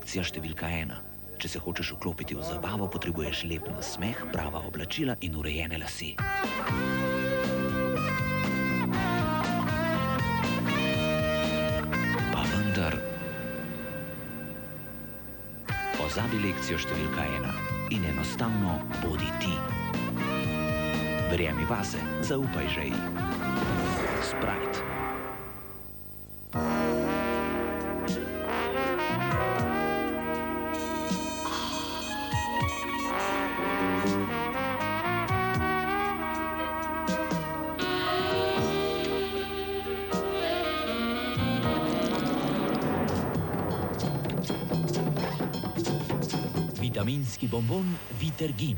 lekcija številka 1. Če se hočeš vklopiti v zabavo, potrebuješ lep nasmeh, prava oblačila in urejene lase. Pa vendar... Pozabi lekcijo številka 1 in enostavno bodi ti. Verjemi vase, zaupaj žeji. Sprite. Vitaminski bonbon Vitergin.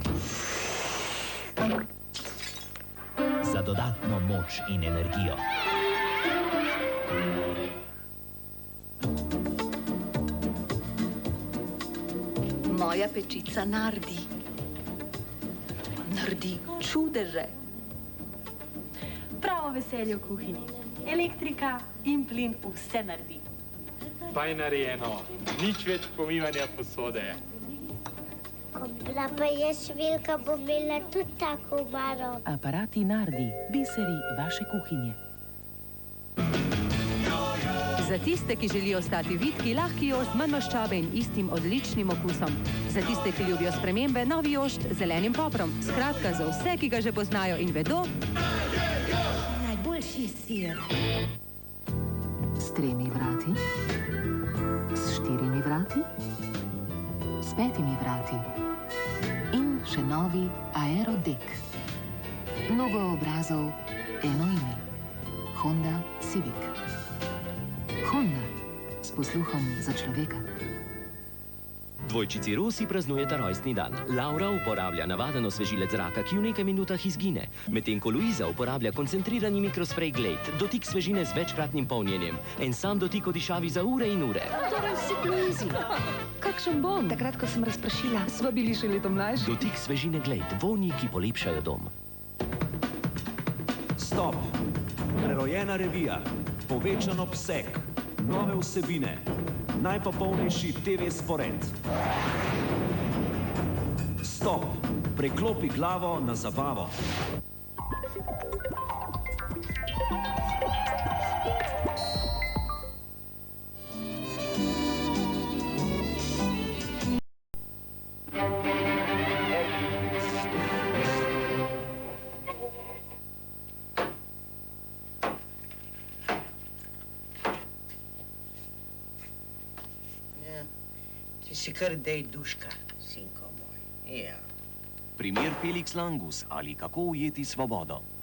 Za dodatno moč in energijo. Moja pečica naredi čudeže. Pravo veselje v kuhinji. Elektrika in plin vse naredi. Pa je narejeno, nič več pomivanja posode. Ko bila pa je švilka, bo imela tudi tako baro. Aparati Nardi, biseri vaše kuhinje. Za tiste, ki želijo ostati vitki, lahki jošt, manj maščobe in istim odličnim okusom. Za tiste, ki ljubijo spremembe, novi jošt z zelenim poprom. Skratka, za vse, ki ga že poznajo in vedo. Najboljši sir. S 3 vrati, s 4 vrati, s 5 vrati in še novi Aerodek. Mnogo obrazov, eno ime. Honda Civic. Honda s posluhom za človeka. Dvojčici Rosi praznujeta rojstni dan. Laura uporablja navaden osvežilec zraka, ki v nekaj minutah izgine. Medtem ko Luiza uporablja koncentrirani mikrosprej Glade, dotik svežine z večkratnim polnjenjem. En sam dotik odišavi za ure in ure. Torej si k Luizi. Kakšen bom? Takrat, ko sem razpršila. Sva bili še leto mlajši. Dotik svežine Glade, vonji, ki polepšajo dom. Stop! Prerojena revija, povečan obseg, nove vsebine, najpopolnejši TV spored. Stop! Preklopi glavo na zabavo. Ti si kar dej duška, sinko moj. Ja. Primer Felix Langus ali kako ujeti svobodo.